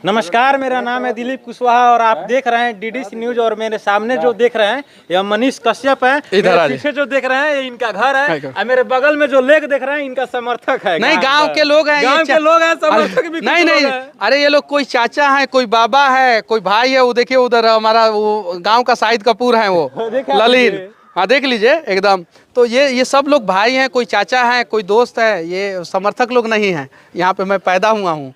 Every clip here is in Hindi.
नमस्कार, मेरा नाम है दिलीप कुशवाहा और आप देख रहे हैं डीडीसी न्यूज। और मेरे सामने जो देख रहे हैं यह मनीष कश्यप है। मेरे पीछे जो देख रहे हैं ये इनका घर है और मेरे बगल में जो लेक देख रहे हैं इनका समर्थक है। नहीं, गांव के लोग हैं, गांव के लोग हैं, समर्थक भी नहीं। अरे ये लोग कोई चाचा है, कोई बाबा है, कोई भाई है। वो देखिए उधर हमारा वो गाँव का शाहिद कपूर है, वो ललित। हाँ देख लीजिए एकदम। तो ये सब लोग भाई हैं, कोई चाचा है, कोई दोस्त है, ये समर्थक लोग नहीं हैं। यहाँ पे मैं पैदा हुआ हूँ।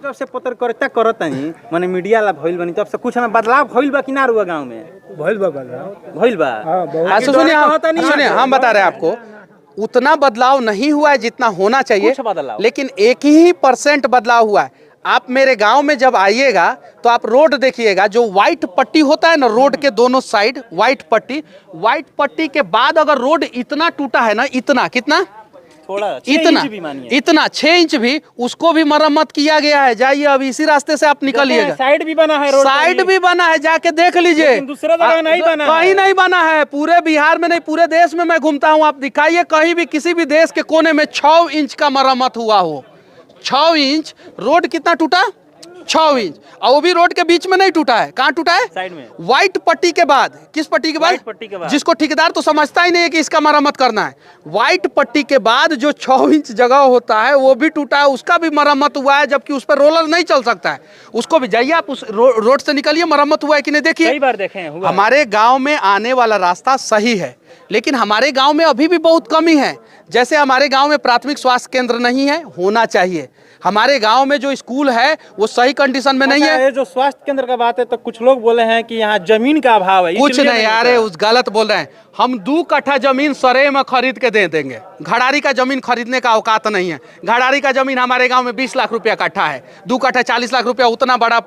जब से पत्रकारिता करत नहीं माने मीडिया ला भइल बनी तब से कुछ हमें बदलाव भइल बा कि ना रुआ गांव में भइल बा बदलाव भइल बा। सुनिए हम बता रहे हैं आपको, उतना बदलाव नहीं हुआ है जितना होना चाहिए, लेकिन 1% बदलाव हुआ है। आप मेरे गांव में जब आइएगा तो आप रोड देखिएगा, जो व्हाइट पट्टी होता है ना रोड के दोनों साइड, व्हाइट पट्टी के बाद अगर रोड इतना टूटा है ना, इतना कितना थोड़ा इतना 6 इंच भी, उसको भी मरम्मत किया गया है। जाइए अब इसी रास्ते से आप निकलिएगा। साइड भी बना है, रोड साइड भी बना है, जाके देख लीजिए। दूसरा जगह नहीं बना, कहीं नहीं बना है। पूरे बिहार में नहीं, पूरे देश में मैं घूमता हूँ। आप दिखाइए कहीं भी किसी भी देश के कोने में 6 इंच का मरम्मत हुआ हो। 6 इंच रोड कितना टूटा? 6 इंच। और वो भी रोड के बीच में नहीं टूटा है। कहाँ टूटा है? साइड में। व्हाइट पट्टी के बाद। किस पट्टी के बाद? पट्टी के बाद। जिसको ठेकेदार तो समझता ही नहीं है कि इसका मरम्मत करना है। व्हाइट पट्टी के बाद जो 6 इंच जगह होता है वो भी टूटा है, उसका भी मरम्मत हुआ है, जबकि उस पर रोलर नहीं चल सकता है। उसको भी जाइए आप उस रोड से निकलिए, मरम्मत हुआ है कि नहीं देखिए। कई बार देखे हैं। हमारे गाँव में आने वाला रास्ता सही है, लेकिन हमारे गाँव में अभी भी बहुत कमी है। जैसे हमारे गाँव में प्राथमिक स्वास्थ्य केंद्र नहीं है, होना चाहिए। हमारे गांव में जो स्कूल है वो सही कंडीशन में नहीं है। ये जो स्वास्थ्य केंद्र का बात है तो कुछ लोग बोले हैं कि यहाँ जमीन का अभाव है। कुछ नहीं यार, उस गलत बोल रहे हैं। हम 2 कट्ठा जमीन सरे में खरीद के दे देंगे। घड़ारी का जमीन खरीदने का औकात नहीं है। घड़ारी का जमीन हमारे गांव में 20 लाख रुपया कट्ठा है। 2 कट्ठा 40 लाख रुपया उतना बड़ा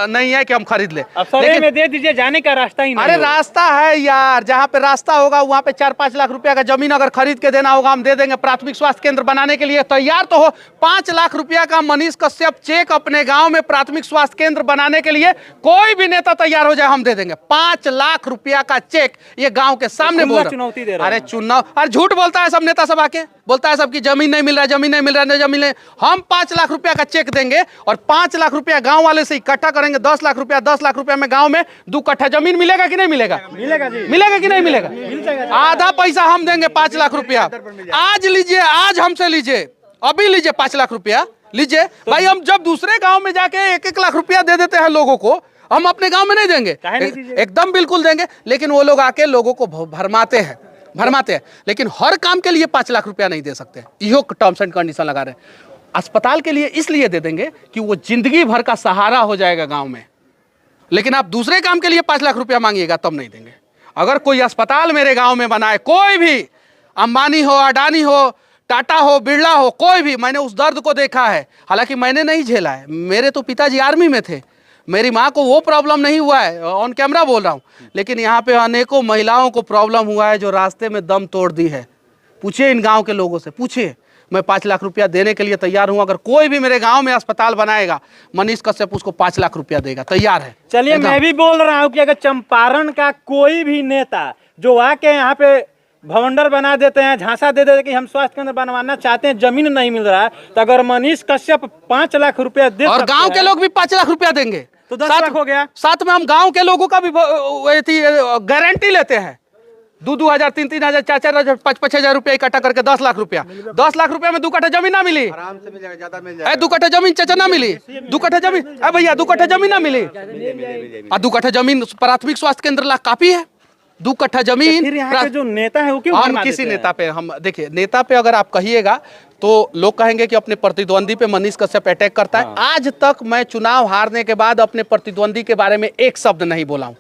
नहीं है कि हम खरीद ले। सरे में दे दीजिए, जाने का रास्ता ही नहीं। अरे रास्ता है यार, जहाँ पे रास्ता होगा वहाँ पे 4-5 लाख रुपया का जमीन अगर खरीद के देना होगा हम दे देंगे। प्राथमिक स्वास्थ्य केंद्र बनाने के लिए तैयार तो हो। 5 लाख रुपया का मनीष कश्यप चेक अपने गांव में प्राथमिक स्वास्थ्य केंद्र बनाने के लिए कोई भी नेता तैयार हो जाए हम दे देंगे। 5 लाख रुपया का चेक ये गांव के सामने बोल रहा। चुनौती दे रहा है। अरे चुनाव, अरे झूठ बोलता है सब नेता सब आके, बोलता है सबकी जमीन नहीं मिल रहा, जमीन नहीं मिल रहा, जमीन नहीं। हम 5 लाख रुपया का चेक देंगे और 5 लाख रुपया गांव वाले से इकट्ठा करेंगे। 10 लाख रुपया, 10 लाख रुपया में गांव में 2 कट्ठा जमीन मिलेगा कि नहीं मिलेगा? मिलेगा जी। मिलेगा कि नहीं मिलेगा? आधा पैसा हम देंगे, 5 लाख रुपया आज लीजिए, आज हमसे लीजिए, अभी लीजिए 5 लाख रुपया लीजिए। भाई हम जब दूसरे गांव में जाके 1-1 लाख रुपया दे देते हैं लोगों को, हम अपने गांव में नहीं देंगे? एकदम बिल्कुल देंगे। लेकिन वो लोग आके लोगों को भरमाते हैं। लेकिन हर काम के लिए 5 लाख रुपया नहीं दे सकते। यो टर्म्स एंड कंडीशन लगा रहे हैं। अस्पताल के लिए इसलिए दे देंगे कि वो जिंदगी भर का सहारा हो जाएगा गांव में। लेकिन आप दूसरे काम के लिए 5 लाख रुपया मांगिएगा तब नहीं देंगे। अगर कोई अस्पताल मेरे गांव में बनाए, कोई भी, अंबानी हो, अडानी हो, टाटा हो, बिरला हो, कोई भी, मैंने उस दर्द को देखा है। हालांकि मैंने नहीं झेला है, मेरे तो पिताजी आर्मी में थे, मेरी माँ को वो प्रॉब्लम नहीं हुआ है, ऑन कैमरा बोल रहा हूँ। लेकिन यहाँ पे अनेकों महिलाओं को प्रॉब्लम हुआ है जो रास्ते में दम तोड़ दी है। पूछिए इन गांव के लोगों से, पूछिए। मैं 5 लाख रुपया देने के लिए तैयार हूँ। अगर कोई भी मेरे गांव में अस्पताल बनाएगा, मनीष कश्यप उसको 5 लाख रुपया देगा, तैयार है। चलिए मैं भी बोल रहा हूँ कि अगर चंपारण का कोई भी नेता जो आके यहाँ पे भवंडर बना देते हैं, झांसा दे देते कि हम स्वास्थ्य केंद्र बनवाना चाहते हैं, जमीन नहीं मिल रहा है, तो अगर मनीष कश्यप 5 लाख रुपया दे और गांव के लोग भी 5 लाख रुपया देंगे तो 10 लाख हो गया। साथ में हम गांव के लोगों का भी गारंटी लेते हैं। 2-2 हजार, 3-3 हजार, 4-4 हजार, 5-5 हजार रुपया इकट्ठा करके 10 लाख रुपया। 10 लाख रुपया में 2 कट्ठा जमीन ना मिली? आराम से मिलेगा, ज्यादा मिल जाएगा। 2 कट्ठा जमीन चाचा ना मिली? 2 कट्ठा जमीन, भैया 2 कट्ठा जमीन ना मिली? 2 कट्ठा जमीन प्राथमिक स्वास्थ्य केंद्र ला काफी है। 2 कट्ठा जमीन। जो नेता है वो क्यों हम किसी नेता पे, हम देखिए नेता पे अगर आप कहिएगा तो लोग कहेंगे कि अपने प्रतिद्वंदी पे मनीष कश्यप अटैक करता है। आज तक मैं चुनाव हारने के बाद अपने प्रतिद्वंदी के बारे में एक शब्द नहीं बोला हूं।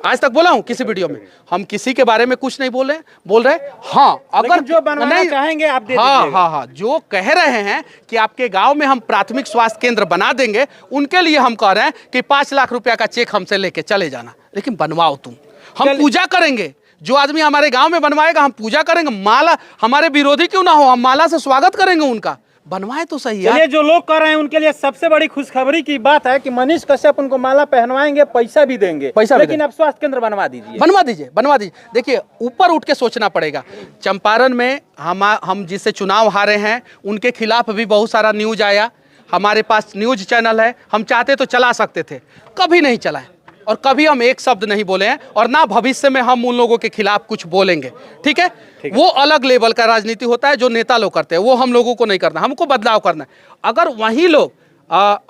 आज तक बोला हूं किसी वीडियो में? हम किसी के बारे में कुछ नहीं बोल रहे। हाँ, अगर जो बनवाना चाहेंगे आप दे दीजिएगा। हाँ, जो कह रहे हैं कि आपके गांव में हम प्राथमिक स्वास्थ्य केंद्र बना देंगे, उनके लिए हम कह रहे हैं कि 5 लाख रुपया का चेक हमसे लेके चले जाना, लेकिन बनवाओ तुम। हम पूजा करेंगे, जो आदमी हमारे गांव में बनवाएगा हम पूजा करेंगे। माला, हमारे विरोधी क्यों ना हो, हम माला से स्वागत करेंगे उनका। बनवाए तो सही है। जो लोग कर रहे हैं उनके लिए सबसे बड़ी खुशखबरी की बात है कि मनीष कश्यप उनको माला पहनवाएंगे, पैसा भी देंगे, लेकिन आप स्वास्थ्य केंद्र बनवा दीजिए। देखिए ऊपर उठ के सोचना पड़ेगा। चंपारण में हम जिससे चुनाव हारे हैं उनके खिलाफ भी बहुत सारा न्यूज आया। हमारे पास न्यूज चैनल है, हम चाहते तो चला सकते थे, कभी नहीं चलाए और कभी हम एक शब्द नहीं बोले हैं और ना भविष्य में हम उन लोगों के खिलाफ कुछ बोलेंगे। ठीक है, वो अलग लेवल का राजनीति होता है जो नेता लोग करते हैं, वो हम लोगों को नहीं करना, हमको बदलाव करना है। अगर वही लोग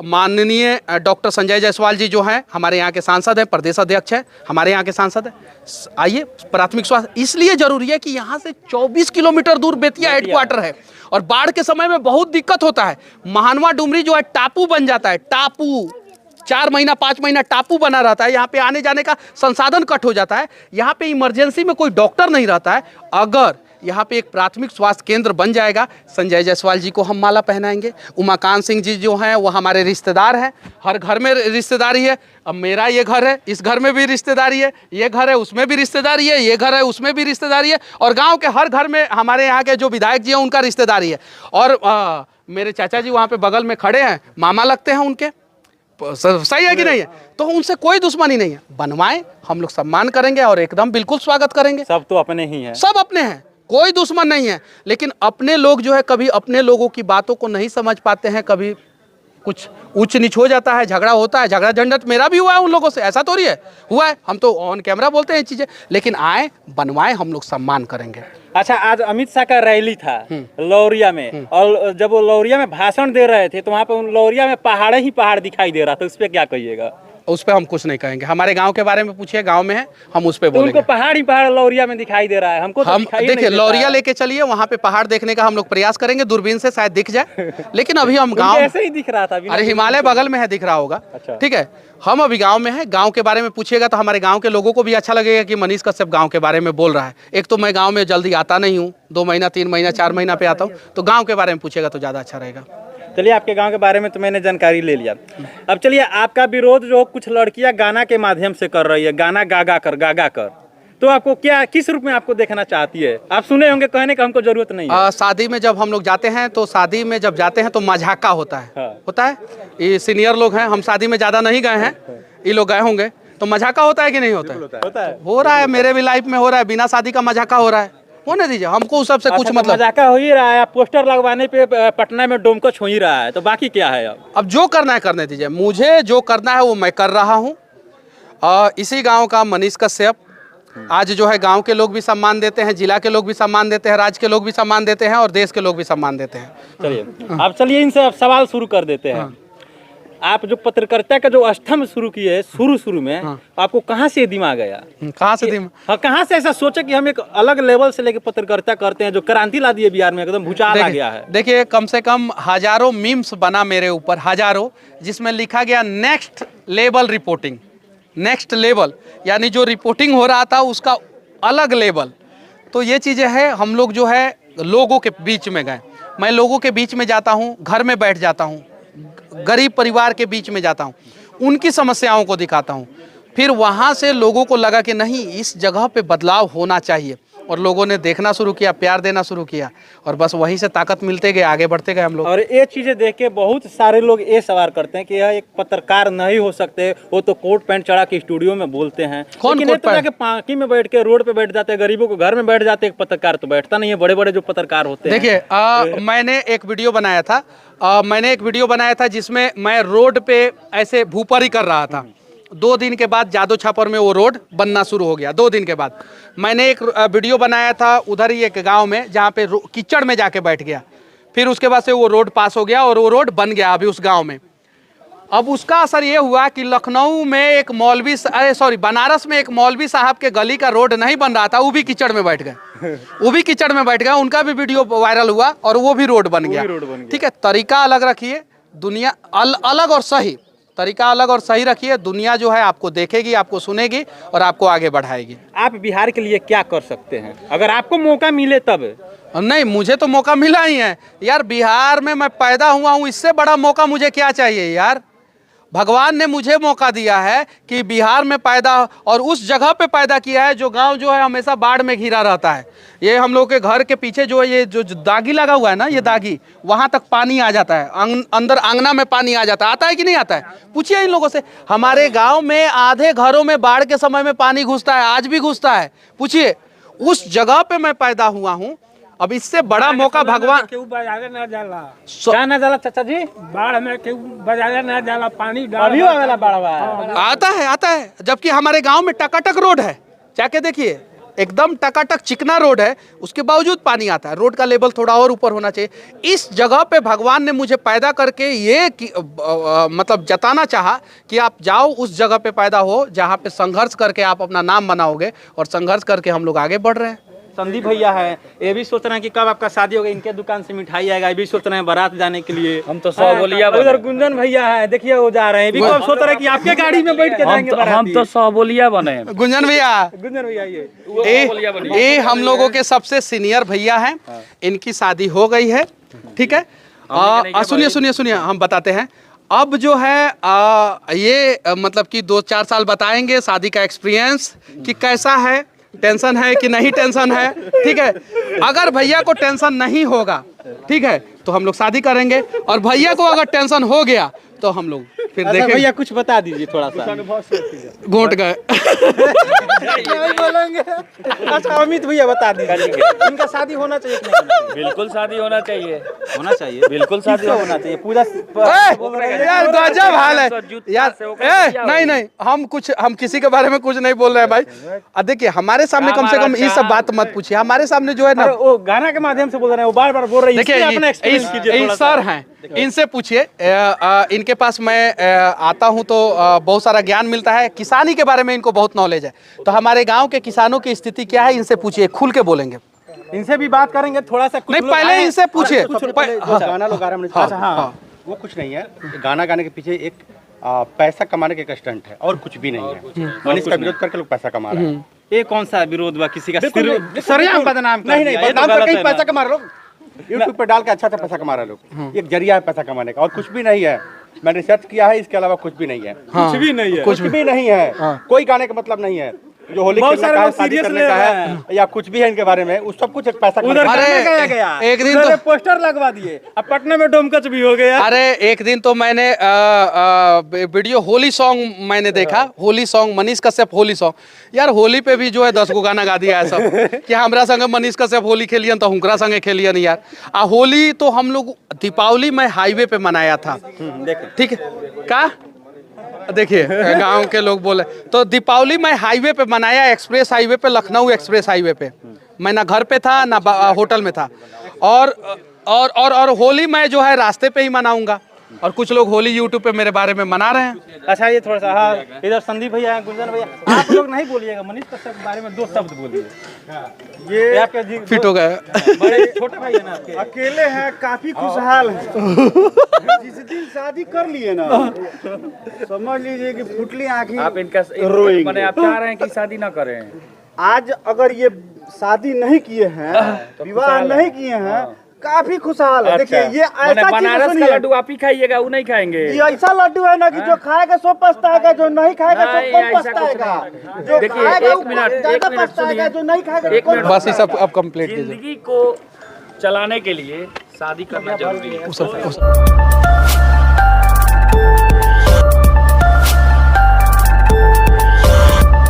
माननीय डॉक्टर संजय जायसवाल जी जो हैं, हमारे यहाँ के सांसद हैं, प्रदेश अध्यक्ष हैं, हमारे यहाँ के सांसद हैं, आइए प्राथमिक स्वास्थ्य इसलिए जरूरी है कि यहाँ से 24 किलोमीटर दूर बेतिया हेडक्वार्टर है और बाढ़ के समय में बहुत दिक्कत होता है। महानवा डुमरी जो है टापू बन जाता है, टापू 4 महीना 5 महीना टापू बना रहता है, यहाँ पे आने जाने का संसाधन कट हो जाता है, यहाँ पे इमरजेंसी में कोई डॉक्टर नहीं रहता है। अगर यहाँ पे एक प्राथमिक स्वास्थ्य केंद्र बन जाएगा, संजय जायसवाल जी को हम माला पहनाएंगे, उमाकांत सिंह जी जो हैं वो हमारे रिश्तेदार हैं, हर घर में रिश्तेदारी है। अब मेरा ये घर है, इस घर में भी रिश्तेदारी है, ये घर है उसमें भी रिश्तेदारी है, ये घर है उसमें भी रिश्तेदारी है और गाँव के हर घर में हमारे यहाँ के जो विधायक जी हैं उनका रिश्तेदारी है। और मेरे चाचा जी वहाँ पे बगल में खड़े हैं, मामा लगते हैं उनके, सही है कि नहीं है? तो उनसे कोई दुश्मनी नहीं है, बनवाएं, हम लोग सम्मान करेंगे और एकदम बिल्कुल स्वागत करेंगे। सब तो अपने ही हैं, सब अपने हैं, कोई दुश्मन नहीं है। लेकिन अपने लोग जो है कभी अपने लोगों की बातों को नहीं समझ पाते हैं, कभी कुछ ऊंच नीच हो जाता है, झगड़ा होता है, झगड़ा झंझट मेरा भी हुआ है उन लोगों से, ऐसा थोड़ी है हुआ है, हम तो ऑन कैमरा बोलते हैं चीजें, लेकिन आए बनवाएं, हम लोग सम्मान करेंगे। अच्छा, आज अमित शाह का रैली था लौरिया में और जब वो लौरिया में भाषण दे रहे थे तो वहाँ पे लौरिया में पहाड़े ही पहाड़ दिखाई दे रहा था, उस पर क्या कहिएगा? उस पर हम कुछ नहीं कहेंगे, हमारे गांव के बारे में पूछिए, गांव में है, हम उस पर तो बोलेंगे। उनको पहाड़ ही पहाड़ लौरिया में दिखाई दे रहा है, हमको तो हम दिखाई देखिए नहीं लौरिया लेके चलिए, वहाँ पे पहाड़ देखने का हम लोग प्रयास करेंगे, दूरबीन से शायद दिख जाए, लेकिन अभी हम गाँव ऐसे ही दिख रहा था। अरे हिमालय बगल में है, दिख रहा होगा। अच्छा। ठीक है, हम अभी गांव में हैं, गांव के बारे में पूछिएगा तो हमारे गांव के लोगों को भी अच्छा लगेगा कि मनीष कश्यप गांव के बारे में बोल रहा है। एक तो मैं गांव में जल्दी आता नहीं हूँ, 2 महीना 3 महीना 4 महीना पे आता हूँ, तो गांव के बारे में पूछिएगा तो ज़्यादा अच्छा रहेगा। चलिए, आपके गांव के बारे में तो मैंने जानकारी ले लिया। अब चलिए, आपका विरोध जो कुछ लड़कियां गाना के माध्यम से कर रही है, गाना गा कर, तो आपको क्या, किस रूप में आपको देखना चाहती है? आप सुने होंगे, कहने का हमको जरूरत नहीं है। शादी में जब हम लोग जाते हैं तो शादी में जब जाते हैं तो मजाका होता है। हाँ। होता है, ये सीनियर लोग हैं, हम शादी में ज़्यादा नहीं गए हैं, ये लोग गए होंगे, तो मजाका होता है कि नहीं होता है? होता है, हो रहा है, मेरे भी लाइफ में हो रहा है, बिना शादी का मजाका हो रहा है, होने दीजिए, हमको उस सबसे कुछ मतलब। मजाका हो ही रहा है, पोस्टर लगवाने पे पटना में डोमकच हो ही रहा है, तो बाकी क्या है? अब जो करना है करने दीजिए, मुझे जो करना है वो मैं कर रहा हूँ। इसी गांव का मनीष कश्यप, आज जो है गांव के लोग भी सम्मान देते हैं, जिला के लोग भी सम्मान देते हैं, राज्य के लोग भी सम्मान देते हैं और देश के लोग भी सम्मान देते हैं। चलिए, अब चलिए इनसे अब सवाल शुरू कर देते हैं। आप जो पत्रकारिता का जो अष्टम शुरू किए शुरू में, आपको कहाँ से दिमाग आया? कहाँ से दिमाग? कहाँ से ऐसा सोचे कि हम एक अलग लेवल से लेके पत्रकारिता करते हैं, जो क्रांति ला दी है बिहार में, एकदम भूचाल आ गया है? देखिए, कम से कम हजारों मीम्स बना मेरे ऊपर, हजारों, जिसमें लिखा गया next level reporting, next level, यानी जो रिपोर्टिंग हो रहा था उसका अलग लेवल। तो ये चीज़ें हैं, हम लोग जो है लोगों के बीच में गए, मैं लोगों के बीच में जाता हूँ, घर में बैठ जाता हूँ, गरीब परिवार के बीच में जाता हूँ, उनकी समस्याओं को दिखाता हूँ, फिर वहाँ से लोगों को लगा कि नहीं, इस जगह पे बदलाव होना चाहिए और लोगों ने देखना शुरू किया, प्यार देना शुरू किया और बस वहीं से ताकत मिलते गए, आगे बढ़ते गए हम लोग। और ये चीजें देख के बहुत सारे लोग ये सवाल करते हैं कि यह एक पत्रकार नहीं हो सकते, वो तो कोट पैंट चढ़ा के स्टूडियो में बोलते हैं। कौन कोट पैंट? पार्की में बैठ के, रोड पे बैठ जाते हैं, गरीबों के घर में बैठ जाते हैं, पत्रकार तो बैठता नहीं है, बड़े बड़े जो पत्रकार होते हैं। देखिए, मैंने एक वीडियो बनाया था जिसमें मैं रोड पे ऐसे भूपरी कर रहा था। 2 दिन के बाद जादो छापर में वो रोड बनना शुरू हो गया। 2 दिन के बाद मैंने एक वीडियो बनाया था उधर ही एक गांव में, जहाँ पे कीचड़ में जाके बैठ गया, फिर उसके बाद से वो रोड पास हो गया और वो रोड बन गया अभी उस गांव में। अब उसका असर ये हुआ कि लखनऊ में एक बनारस में एक मौलवी साहब के गली का रोड नहीं बन रहा था, वो भी कीचड़ में बैठ गए, उनका भी वीडियो वायरल हुआ और वो भी रोड बन गया। ठीक है, तरीका अलग रखिए, दुनिया अलग और सही, तरीका अलग और सही रखिए, दुनिया जो है आपको देखेगी, आपको सुनेगी और आपको आगे बढ़ाएगी। आप बिहार के लिए क्या कर सकते हैं अगर आपको मौका मिले तब? नहीं, मुझे तो मौका मिला ही है यार, बिहार में मैं पैदा हुआ हूँ, इससे बड़ा मौका मुझे क्या चाहिए यार। भगवान ने मुझे मौका दिया है कि बिहार में पैदा, और उस जगह पे पैदा किया है जो गांव जो है हमेशा बाढ़ में घिरा रहता है। ये हम लोग के घर के पीछे जो है ये जो दागी लगा हुआ है ना, ये दागी, वहां तक पानी आ जाता है, अंदर आंगना में पानी आ जाता है। आता है कि नहीं आता है? पूछिए इन लोगों से। हमारे गाँव में आधे घरों में बाढ़ के समय में पानी घुसता है, आज भी घुसता है। पूछिए, उस जगह पे मैं पैदा हुआ हूँ। अब इससे बड़ा मौका भगवान केहू बाजारे ना जाला, क्या ना जाला चाचा जी? बाढ़ में केहू बाजारे ना जाला, पानी अभी आवेला बाढ़वा। आता है जबकि हमारे गांव में टकाटक रोड है, जाके देखिए एकदम टकाटक चिकना रोड है, उसके बावजूद पानी आता है। रोड का लेवल थोड़ा और ऊपर होना चाहिए। इस जगह पे भगवान ने मुझे पैदा करके ये मतलब जताना चाहा कि आप जाओ उस जगह पे पैदा हो जहाँ पे संघर्ष करके आप अपना नाम बनाओगे, और संघर्ष करके हम लोग आगे बढ़ रहे हैं। संदीप भैया है, ये भी सोच रहे हैं कि कब आपका शादी होगा, इनके दुकान से मिठाई आएगा, ये भी सोच रहे हैं बारात जाने के लिए। हम तो 100 बोलिया बने। उधर गुंजन भैया है, देखिए वो जा रहे हैं, ये भी कब सोच रहे हैं कि आपके गाड़ी में बैठ के जाएंगे हम बाराती। तो 100 बोलिया बने। गुंजन भैया, गुंजन भैया ये हम लोगों के सबसे सीनियर भैया हैं, इनकी शादी हो गई है, ठीक है। सुनिए हम बताते हैं। अब जो है ये मतलब कि 2-4 साल बताएंगे शादी का एक्सपीरियंस कि कैसा है, टेंशन है कि नहीं टेंशन है, ठीक है। अगर भैया को टेंशन नहीं होगा, ठीक है, तो हम लोग शादी करेंगे, और भैया को अगर टेंशन हो गया तो हम लोग फिर देखेंगे। भैया कुछ बता दीजिए थोड़ा सा। घोट गए। नहीं बोलेंगे। अच्छा अमित भैया बता दीजिए, इनका शादी होना चाहिए कि नहीं? बिल्कुल शादी होना चाहिए, होना चाहिए, बिल्कुल शादी होना चाहिए। पूजा यार गजब हाल है यार। नहीं हम किसी के बारे में कुछ नहीं बोल रहे हैं भाई। देखिए हमारे सामने कम से कम ये सब बात मत पूछिए। हमारे सामने जो है ना, वो गाना के माध्यम से बोल रहे हैं, वो बार-बार बोल रहे हैं। देखिए अपना एक्सपीरियंस कीजिए थोड़ा सा। सर हैं, इनसे पूछिए। इनके पास मैं आता हूं तो बहुत सारा ज्ञान मिलता है। किसानी के बारे में इनको बहुत नॉलेज है, तो हमारे गांव के किसानों की स्थिति क्या है इनसे पूछिए, खुल के बोलेंगे। इनसे भी बात करेंगे थोड़ा सा। नहीं पहले इनसे पूछिए। गाना लोग वो कुछ नहीं है। गाना गाने के पीछे एक पैसा कमाने का एक स्टंट है, और कुछ भी नहीं है। मनीष का विरोध करके लोग पैसा कमा रहे हैं। ये कौन सा विरोध हुआ किसी का? सरेआम बदनाम कर नहीं दिया, ये तो बदनाम गलत करके है ही ना। पैसा कमा रहे लोग। यूट्यूब पे डाल के अच्छा पैसा कमा रहे लोग। एक जरिया है पैसा कमाने का, और कुछ भी नहीं है। मैंने रिसर्च किया है, इसके अलावा कुछ भी नहीं है। कुछ भी नहीं है। कुछ भी नहीं है। कोई गाने का मतलब नहीं है। जो होली बहुत खेलने सारे का है, लोग शादी serious करने ले का रहे है, या कुछ भी है इनके बारे में, उस सब कुछ एक पैसा उधर कमाने का है। गाना गाया गया, एक दिन उधर तो- पोस्टर लगवा दिए, अब पटना में डोमकच भी हो गया। अरे एक दिन तो मैंने वीडियो होली सॉन्ग मैंने देखा, होली सॉन्ग मनीष कश्यप होली सॉन्ग। यार होली पे भी जो है 10 गो गाना गा दिया है सब कि हमरा संगे मनीष कश्यप होली खेलियन तो हुनकरा संगे खेलियन। यार होली तो हम लोग दीपावली में हाईवे पे मनाया था, ठीक है का। देखिए गांव के लोग बोले तो दीपावली में हाईवे पे मनाया, एक्सप्रेस हाईवे पे, लखनऊ एक्सप्रेस हाईवे पे। मैं ना घर पे था ना होटल में था, और होली मैं जो है रास्ते पे ही मनाऊंगा। और कुछ लोग होली यूट्यूब पे मेरे बारे में मना रहे हैं। अच्छा ये थोड़ा सा, हाँ इधर संदीप भैया हैं, गुंजन भैया, आप लोग नहीं बोलिएगा, मनीष कश्यप के बारे में 2 शब्द बोलिए। ये आपके फिट हो गए। बड़े छोटे भाई है ना आपके? अकेले हैं, काफी खुशहाल हैं। जिस दिन शादी कर लिए ना, समझ लीजिए कि फुटली आंखें आप इनका रोएंगे। मैंने आप चाह रहे हैं कि शादी ना करें। आज अगर ये शादी नहीं किए हैं, विवाह नहीं किए हैं, काफी खुशहाल है। देखिए ये मैंने ऐसा चीज बनारस का सुनिए, लड्डू आप ही खाइएगा, वो नहीं खाएंगे। ये ऐसा लड्डू है ना कि जो खाएगा सो पछताएगा, जो नहीं खाएगा सो नहीं, कम ऐसा कुछ पछताएगा। नहीं। जो देखिए, खाएगा एक वो मिनट ज्यादा पछताएगा, जो नहीं खाएगा एक कम मिनट। बस ये सब अब कंप्लीट कीजिए। जिंदगी को चलाने के लिए शादी करना जरूरी है।